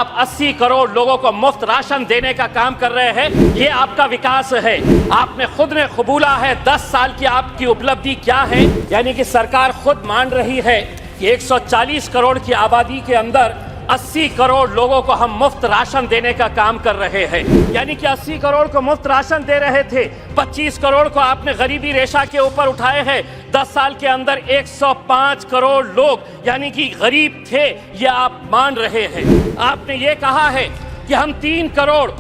आप 80 करोड़ लोगों को मुफ्त राशन देने का काम कर रहे हैं। ये आपका विकास है। आपने खुद ने कबूला है 10 साल की आपकी उपलब्धि क्या है। यानी कि सरकार खुद मान रही है कि 140 करोड़ की आबादी के अंदर 80 करोड़ लोगों को हम मुफ्त राशन देने का काम कर रहे हैं। यानी कि 80 करोड़ को मुफ्त राशन दे रहे थे, 25 करोड़ को आपने गरीबी रेशा के ऊपर उठाए हैं। 10 साल के अंदर 105 करोड़ लोग यानी कि गरीब थे, ये आप मान रहे हैं। आपने ये कहा है कि हम 3 करोड़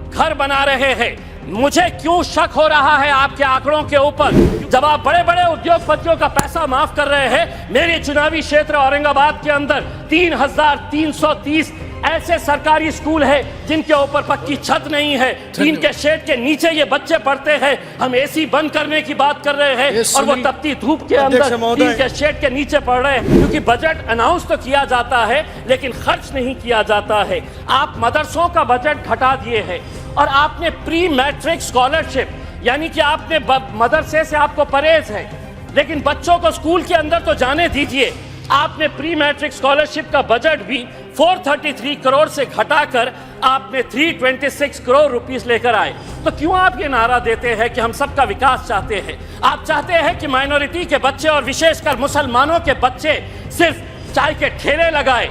घर बना रहे हैं। मुझे क्यों शक हो रहा है आपके आंकड़ों के ऊपर, जब आप बड़े बड़े उद्योगपतियों का पैसा माफ कर रहे हैं। मेरे चुनावी क्षेत्र औरंगाबाद के अंदर 3,330 ऐसे सरकारी स्कूल हैं जिनके ऊपर पक्की छत नहीं है, टीन के शेड के नीचे ये बच्चे पढ़ते हैं। हम एसी बंद करने की बात कर रहे हैं और वो तपती धूप के अंदर टीन के शेड के नीचे पढ़ रहे हैं, क्योंकि बजट अनाउंस तो किया जाता है लेकिन खर्च नहीं किया जाता है। आप मदरसों का बजट घटा दिए हैं और आपने प्री मैट्रिक स्कॉलरशिप, यानी कि आपने मदरसे से आपको परहेज है लेकिन बच्चों को स्कूल के अंदर तो जाने दीजिए। आपने प्री मैट्रिक स्कॉलरशिप का बजट भी 433 करोड़ से घटाकर आपने 326 करोड़ रुपीस लेकर आए। तो क्यों आप ये नारा देते हैं कि हम सबका विकास चाहते हैं? आप चाहते हैं कि माइनॉरिटी के बच्चे और विशेषकर मुसलमानों के बच्चे सिर्फ चाय के ठेले लगाए,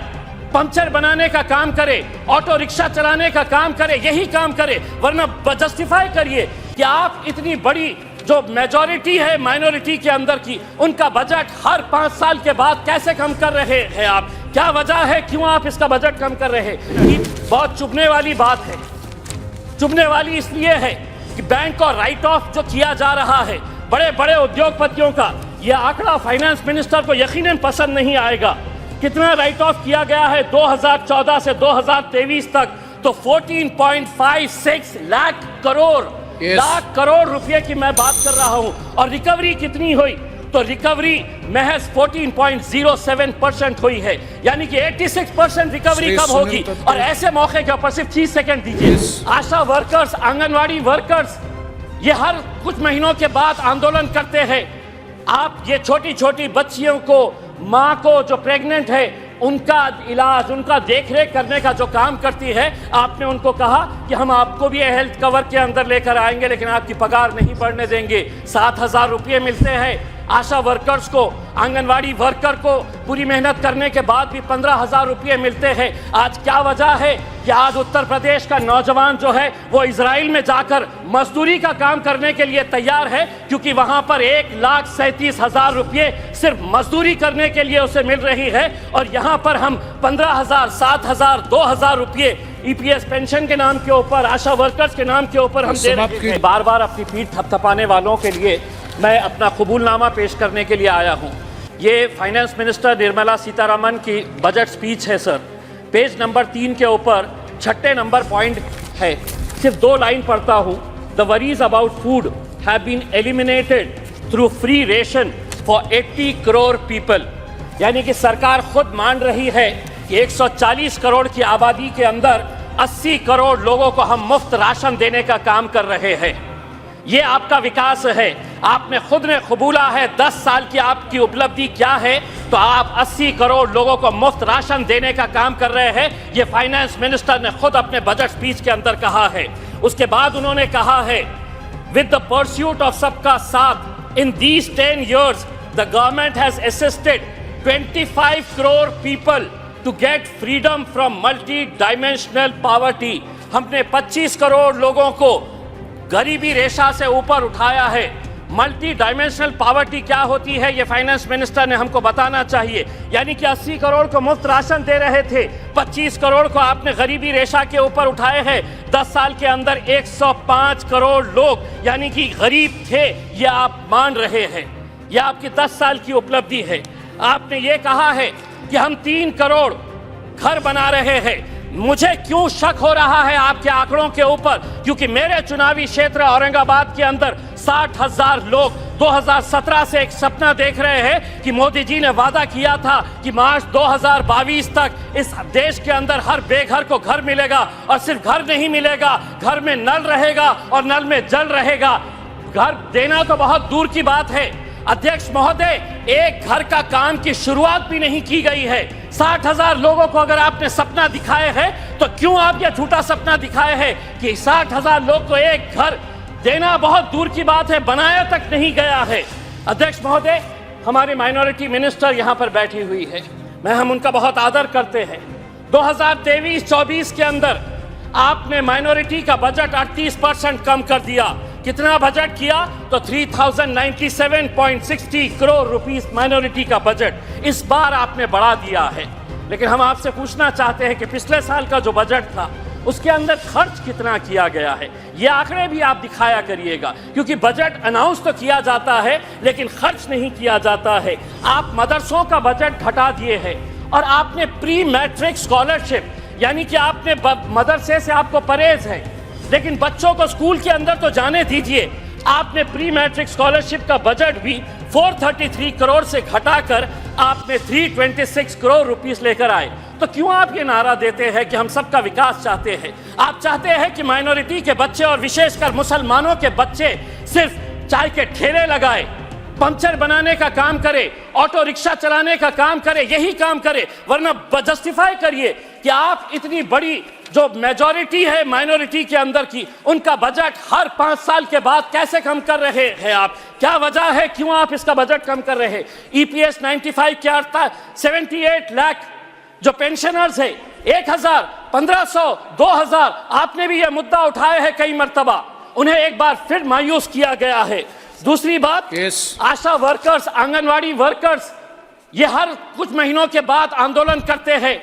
पंचर बनाने का काम करे, ऑटो रिक्शा चलाने का काम करे, यही काम करे। वरना जस्टिफाई करिए कि आप इतनी बड़ी जो मेजॉरिटी है माइनॉरिटी के अंदर की, उनका बजट हर 5 साल के बाद कैसे कम कर रहे हैं आप? क्या वजह है, क्यों आप इसका बजट कम कर रहे हैं? ये बहुत चुभने वाली बात है। चुभने वाली इसलिए है कि बैंक और राइट ऑफ जो किया जा रहा है बड़े बड़े उद्योगपतियों का, यह आंकड़ा फाइनेंस मिनिस्टर को यकीनन पसंद नहीं आएगा। कितना राइट ऑफ किया गया है 2014 से 2023 तक, तो 14.56 लाख करोड़ रुपए की मैं बात कर रहा हूं। और रिकवरी कितनी हुई, तो रिकवरी महज 14.07% हुई है। यानी कि 86% रिकवरी कब होगी? और ऐसे मौके के ऊपर सिर्फ 30 सेकंड दीजिए। आशा वर्कर्स, आंगनवाड़ी वर्कर्स, ये हर कुछ महीनों के बाद आंदोलन करते हैं। आप ये छोटी छोटी बच्चियों को, माँ को जो प्रेग्नेंट है, उनका इलाज, उनका देखरेख करने का जो काम करती है, आपने उनको कहा कि हम आपको भी हेल्थ कवर के अंदर लेकर आएंगे लेकिन आपकी पगार नहीं बढ़ने देंगे। 7,000 रुपये मिलते हैं आशा वर्कर्स को, आंगनवाड़ी वर्कर को पूरी मेहनत करने के बाद भी 15,000 रुपये मिलते हैं। आज क्या वजह है कि आज उत्तर प्रदेश का नौजवान जो है वो इजराइल में जाकर मजदूरी का काम करने के लिए तैयार है, क्योंकि वहां पर 1,37,000 रुपये सिर्फ मजदूरी करने के लिए उसे मिल रही है। और यहाँ पर हम 15,000, 7,000, 2,000 रुपये ईपीएस पेंशन के नाम के ऊपर, आशा वर्कर्स के नाम के ऊपर हम दे रहे हैं। बार बार अपनी पीठ थपथपाने वालों के लिए मैं अपना कबूलनामा पेश करने के लिए आया हूं। ये फाइनेंस मिनिस्टर निर्मला सीतारमण की बजट स्पीच है सर। पेज नंबर 3 के ऊपर 6 नंबर पॉइंट है, सिर्फ 2 लाइन पढ़ता हूं। The worries about food have been eliminated through free ration for 80 crore people. यानी कि सरकार खुद मान रही है कि 140 करोड़ की आबादी के अंदर 80 करोड़ लोगों को हम मुफ्त राशन देने का काम कर रहे हैं। ये आपका विकास है। आपने खुद ने कबूला है 10 साल की आपकी उपलब्धि क्या है, तो आप 80 करोड़ लोगों को मुफ्त राशन देने का काम कर रहे हैं। ये फाइनेंस मिनिस्टर ने खुद अपने बजट स्पीच के अंदर कहा है। उसके बाद उन्होंने कहा है, विद द परस्यूट ऑफ सबका साथ in these 10 years the government has assisted 25 crore people to get freedom from multi dimensional poverty. हमने 25 करोड़ लोगों को गरीबी रेशा से ऊपर उठाया है। मल्टी डायमेंशनल पॉवर्टी क्या होती है, ये फाइनेंस मिनिस्टर ने हमको बताना चाहिए। यानी कि 80 करोड़ को मुफ्त राशन दे रहे थे, 25 करोड़ को आपने गरीबी रेशा के ऊपर उठाए हैं। 10 साल के अंदर 105 करोड़ लोग यानी कि गरीब थे, ये आप मान रहे हैं। यह आपकी 10 साल की उपलब्धि है। आपने ये कहा है कि हम 3 करोड़ घर बना रहे हैं। मुझे क्यों शक हो रहा है आपके आंकड़ों के ऊपर, क्योंकि मेरे चुनावी क्षेत्र औरंगाबाद के अंदर 60,000 लोग 2017 से एक सपना देख रहे हैं कि मोदी जी ने वादा किया था कि मार्च 2022 तक इस देश के अंदर हर बेघर को घर मिलेगा। और सिर्फ घर नहीं मिलेगा, घर में नल रहेगा और नल में जल रहेगा। घर देना तो बहुत दूर की बात है अध्यक्ष महोदय, एक घर का काम की शुरुआत भी नहीं की गई है। 60,000 लोगों को अगर आपने सपना दिखाए है तो क्यों आप यह झूठा सपना दिखाए हैं कि 60,000 लोग को एक घर देना बहुत दूर की बात है, बनाया तक नहीं गया है। अध्यक्ष महोदय, हमारी माइनॉरिटी मिनिस्टर यहाँ पर बैठी हुई है, हम उनका बहुत आदर करते हैं। 2023-24 के अंदर आपने माइनॉरिटी का बजट 38% कम कर दिया। कितना बजट किया? तो 3097.60 करोड़ रुपीस माइनॉरिटी का बजट इस बार आपने बढ़ा दिया है। लेकिन हम आपसे पूछना चाहते हैं कि पिछले साल का जो बजट था उसके अंदर खर्च कितना किया गया है, ये आंकड़े भी आप दिखाया करिएगा, क्योंकि बजट अनाउंस तो किया जाता है लेकिन खर्च नहीं किया जाता है। आप मदरसों का बजट घटा दिए हैं और आपने प्री मैट्रिक स्कॉलरशिप, यानी कि आपने मदरसे से आपको परहेज है लेकिन बच्चों को स्कूल के अंदर तो जाने दीजिए, आपने प्री मैट्रिक स्कॉलरशिप का बजट भी 433 करोड़ से घटाकर आपने 326 करोड़ रुपीस लेकर आए। तो क्यों आप ये नारा देते हैं कि हम सबका विकास चाहते हैं? आप चाहते हैं कि माइनॉरिटी के बच्चे और विशेषकर मुसलमानों के बच्चे सिर्फ चाय के ठेले लगाए, पंचर बनाने का काम करे, ऑटो रिक्शा चलाने का काम करे, यही काम करे, वरना जस्टिफाई करिए कि आप इतनी बड़ी जो मेजॉरिटी है माइनॉरिटी के अंदर की, उनका बजट हर 5 साल के बाद कैसे कम कर रहे हैं आप? क्या वजह है, क्यों आप इसका बजट कम कर रहे हैं? EPS 95 के अर्थ 78 लाख जो पेंशनर्स है, 1000, 1500, 2000, आपने भी यह मुद्दा उठाया है कई मर्तबा, उन्हें एक बार फिर मायूस किया गया है। दूसरी बात, आशा वर्कर्स, आंगनवाड़ी वर्कर्स, ये हर कुछ महीनों के बाद आंदोलन करते हैं।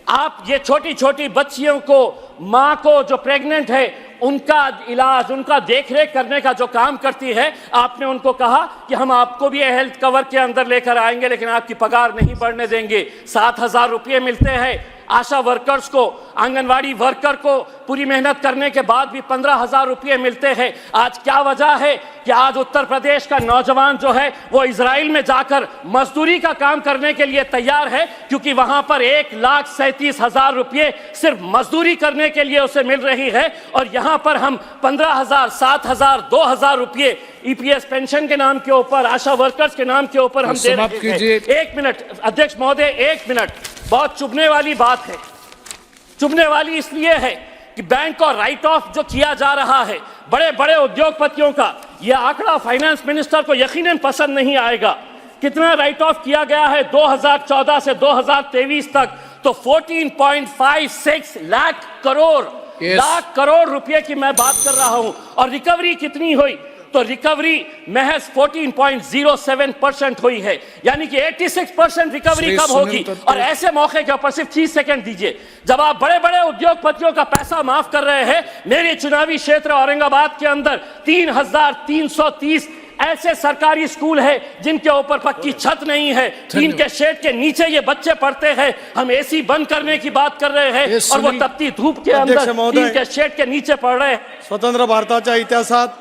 आप ये छोटी छोटी बच्चियों को, माँ को जो प्रेग्नेंट है, उनका इलाज, उनका देखरेख करने का जो काम करती है, आपने उनको कहा कि हम आपको भी हेल्थ कवर के अंदर लेकर आएंगे लेकिन आपकी पगार नहीं बढ़ने देंगे। 7,000 रुपये मिलते हैं आशा वर्कर्स को, आंगनवाड़ी वर्कर को पूरी मेहनत करने के बाद भी 15,000 रुपये मिलते हैं। आज क्या वजह है कि आज उत्तर प्रदेश का नौजवान जो है वो इजराइल में जाकर मजदूरी का काम करने के लिए तैयार है, क्योंकि वहां पर 1,37,000 रुपये सिर्फ मजदूरी करने के लिए उसे मिल रही है, और यहाँ पर हम 15,000, 7,000, 2,000 रुपये EPS पेंशन के नाम के ऊपर, आशा वर्कर्स के नाम के ऊपर हम दे रहे हैं। 1 मिनट अध्यक्ष महोदय, 1 मिनट। बहुत चुभने वाली बात है, चुभने वाली इसलिए है कि बैंक और राइट ऑफ जो किया जा रहा है बड़े बड़े उद्योगपतियों का, यह आंकड़ा फाइनेंस मिनिस्टर को यकीनन पसंद नहीं आएगा। कितना राइट ऑफ किया गया है 2014 से 2023 तक? तो 14.56 लाख करोड़ रुपए की मैं बात कर रहा हूं। और रिकवरी कितनी हुई? तो रिकवरी महज 14.07% हुई है, यानी कि 86% रिकवरी कब होगी? और ऐसे मौके के ऊपर सिर्फ 30 सेकंड दीजिए, जब आप बड़े बड़े उद्योगपतियों का पैसा माफ कर रहे हैं। मेरे चुनावी क्षेत्र औरंगाबाद के अंदर 3,330 ऐसे सरकारी स्कूल है जिनके ऊपर पक्की छत नहीं है, टीन के शेड के नीचे ये बच्चे पढ़ते हैं। हम AC बंद करने की बात कर रहे हैं और वो तपती धूप के अंदर टीन के शेड के नीचे पढ़ रहे हैं। स्वतंत्र भारताच्या इतिहासात